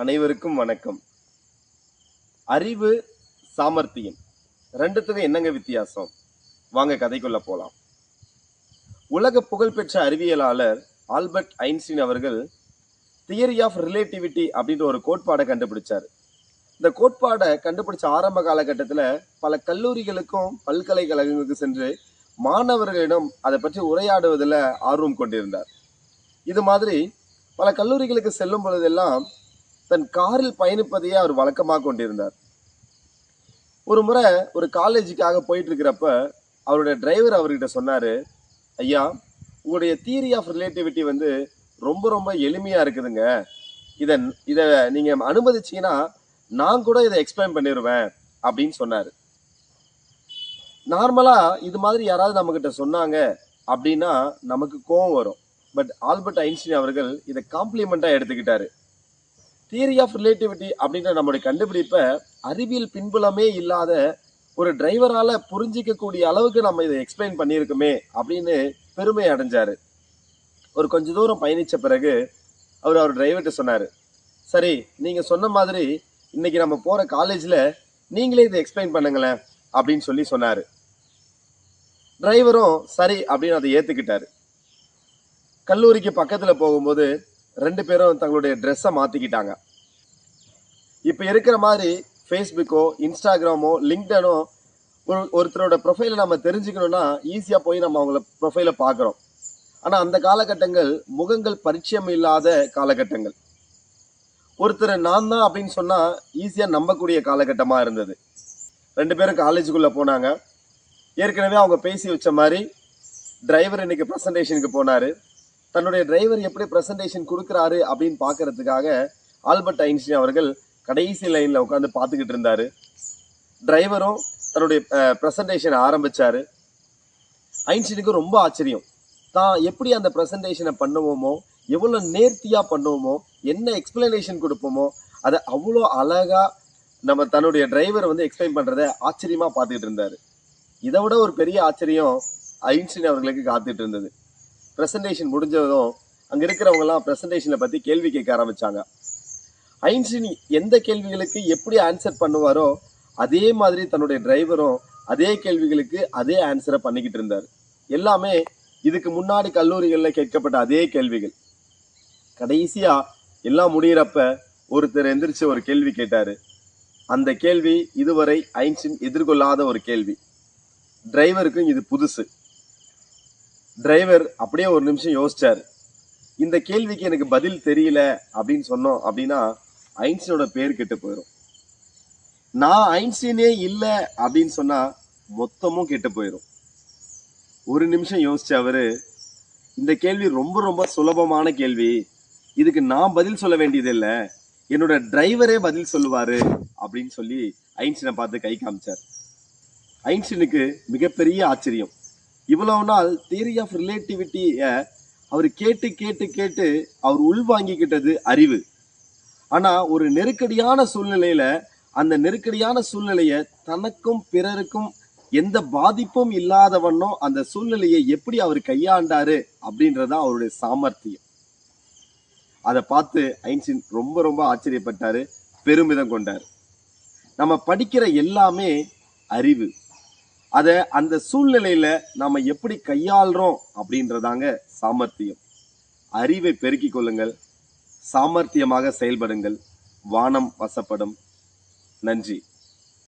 அனைவருக்கும் வணக்கம். அறிவு, சாமர்த்தியம் ரெண்டுத்துக்கும் என்னங்க வித்தியாசம்? வாங்க கதைக்குள்ள போலாம். உலக புகழ்பெற்ற அறிவியலாளர் ஆல்பர்ட் ஐன்ஸ்டீன் அவர்கள் தியரி ஆஃப் ரிலேட்டிவிட்டி அப்படின்ற ஒரு கோட்பாடை கண்டுபிடிச்சார். இந்த கோட்பாடை கண்டுபிடிச்ச ஆரம்ப காலகட்டத்தில் பல கல்லூரிகளுக்கும் பல்கலைக்கழகங்களுக்கு சென்று மாணவர்களிடம் அதை பற்றி உரையாடுவதில் ஆர்வம் கொண்டிருந்தார். இது மாதிரி பல கல்லூரிகளுக்கு செல்லும் பொழுதெல்லாம் தன் காரில் பயணிப்பதையே அவர் வழக்கமாக கொண்டிருந்தார். ஒரு முறை ஒரு காலேஜுக்காக போயிட்டு இருக்கிறப்ப அவருடைய டிரைவர் அவர்கிட்ட சொன்னாரு, ஐயா, உங்களுடைய தியரி ஆஃப் ரிலேட்டிவிட்டி ரொம்ப ரொம்ப எளிமையா இருக்குதுங்க. இதை இதை நீங்க அனுமதிச்சீங்கன்னா நான் கூட இதை எக்ஸ்பிளைன் பண்ணிடுவேன் அப்படின்னு சொன்னாரு. நார்மலா இது மாதிரி யாராவது நம்ம கிட்ட சொன்னாங்க அப்படின்னா நமக்கு கோபம் வரும். பட் ஆல்பர்ட் ஐன்ஸ்டீன் அவர்கள் இதை காம்ப்ளிமெண்டா எடுத்துக்கிட்டாரு. தியரி ஆஃப் ரிலேட்டிவிட்டி அப்படின்ற நம்மளுடைய கண்டுபிடிப்பை அறிவியல் பின்புலமே இல்லாத ஒரு டிரைவரால புரிஞ்சிக்கக்கூடிய அளவுக்கு நம்ம இதை எக்ஸ்பிளைன் பண்ணியிருக்குமே அப்படின்னு பெருமை அடைஞ்சாரு. ஒரு கொஞ்ச தூரம் பயணிச்ச பிறகு அவர் டிரைவர்கிட்ட சொன்னாரு, சரி, நீங்க சொன்ன மாதிரி இன்னைக்கு நம்ம போற காலேஜ்ல நீங்களே இதை எக்ஸ்பிளைன் பண்ணுங்களேன் அப்படின்னு சொன்னாரு. டிரைவரும் சரி அப்படின்னு அதை ஏத்துக்கிட்டாரு. கல்லூரிக்கு பக்கத்துல போகும்போது ரெண்டு பேரும் தங்களுடைய ட்ரெஸ்ஸை மாத்திக்கிட்டாங்க. இப்ப இருக்கிற மாதிரி ஃபேஸ்புக்கோ, இன்ஸ்டாகிராமோ, லிங்க்டனோ ஒருத்தரோட ப்ரொஃபைலை நம்ம தெரிஞ்சுக்கணும்னா ஈஸியா போய் நம்ம அவங்கள ப்ரொஃபைலை பார்க்குறோம். ஆனா அந்த காலகட்டங்கள் முகங்கள் பரிச்சயம் இல்லாத காலகட்டங்கள். ஒருத்தர் நான் தான் அப்படின்னு சொன்னா ஈஸியா நம்பக்கூடிய காலகட்டமா இருந்தது. ரெண்டு பேரும் காலேஜுக்குள்ள போனாங்க. ஏற்கனவே அவங்க பேசி வச்ச மாதிரி டிரைவர் இன்னைக்கு ப்ரெசன்டேஷனுக்கு போனாரு. தன்னுடைய டிரைவர் எப்படி ப்ரெசன்டேஷன் கொடுக்குறாரு அப்படின்னு பார்க்கறதுக்காக ஆல்பர்ட் ஐன்ஸ்டீன் அவர்கள் கடைசி லைன்ல உட்காந்து பார்த்துக்கிட்டு இருந்தாரு. டிரைவரும் தன்னுடைய ப்ரெசன்டேஷன் ஆரம்பிச்சாரு. ஐன்ஸ்டீனுக்கு ரொம்ப ஆச்சரியம். தான் எப்படி அந்த ப்ரெசன்டேஷனை பண்ணுவோமோ, எவ்வளவு நேர்த்தியா பண்ணுவோமோ, என்ன எக்ஸ்பிளனேஷன் கொடுப்போமோ, அதை அவ்வளோ அழகா நம்ம தன்னுடைய டிரைவர் எக்ஸ்பிளைன் பண்றதை ஆச்சரியமா பார்த்துக்கிட்டு இருந்தாரு. இதை விட ஒரு பெரிய ஆச்சரியம் ஐன்ஸ்டீன் அவர்களுக்கு காத்துட்டு இருந்தது. ப்ரெசன்டேஷன் முடிஞ்சதும் அங்க இருக்கிறவங்க எல்லாம் ப்ரெசன்டேஷனை பத்தி கேள்வி கேட்க ஆரம்பிச்சாங்க. ஐன்ஸ்டீன் எந்த கேள்விகளுக்கு எப்படி ஆன்சர் பண்ணுவாரோ அதே மாதிரி தன்னுடைய டிரைவரும் அதே கேள்விகளுக்கு அதே ஆன்சரை பண்ணிக்கிட்டு இருந்தார். எல்லாமே இதுக்கு முன்னாடி கல்லூரிகளில் கேட்கப்பட்ட அதே கேள்விகள். கடைசியா எல்லாம் முடிகிறப்ப ஒருத்தர் எந்திரிச்சு ஒரு கேள்வி கேட்டாரு. அந்த கேள்வி இதுவரை ஐன்ஸ்டீன் எதிர்கொள்ளாத ஒரு கேள்வி. டிரைவருக்கும் இது புதுசு. டிரைவர் அப்படியே ஒரு நிமிஷம் யோசிச்சாரு. இந்த கேள்விக்கு எனக்கு பதில் தெரியல அப்படின்னு சொன்னோம் அப்படின்னா ஐன்ஸ்டீனோட பேர் கெட்டு போயிடும். நான் ஐன்ஸ்டீனே இல்லை அப்படின்னு சொன்னா மொத்தமும் கெட்டு போயிடும். ஒரு நிமிஷம் யோசிச்ச அவரு, இந்த கேள்வி ரொம்ப ரொம்ப சுலபமான கேள்வி, இதுக்கு நான் பதில் சொல்ல வேண்டியது இல்லை, என்னோட டிரைவரே பதில் சொல்லுவாரு அப்படின்னு சொல்லி ஐன்ஸ்டீனை பார்த்து கை காமிச்சார். ஐன்ஸ்டீனுக்கு மிகப்பெரிய ஆச்சரியம். இவ்வளவு நாள் தியரி ஆஃப் ரிலேட்டிவிட்டியை அவர் கேட்டு கேட்டு கேட்டு அவர் உள்வாங்கிக்கிட்டது அறிவு. ஆனா ஒரு நெருக்கடியான சூழ்நிலையில அந்த நெருக்கடியான சூழ்நிலைய தனக்கும் பிறருக்கும் எந்த பாதிப்பும் இல்லாத வண்ணம் அந்த சூழ்நிலையை எப்படி அவர் கையாண்டாரு அப்படின்றதான் அவருடைய சாமர்த்தியம். அதை பார்த்து ஐன்ஸ்டீன் ரொம்ப ரொம்ப ஆச்சரியப்பட்டாரு, பெருமிதம் கொண்டார். நம்ம படிக்கிற எல்லாமே அறிவு. அதை அந்த சூழ்நிலையில நாம எப்படி கையாளுறோம் அப்படின்றதாங்க சாமர்த்தியம். அறிவை பெருக்கிக் கொள்ளுங்கள், சாமர்த்தியமாக செயல்படுங்கள், வானம் வசப்படும். நன்றி.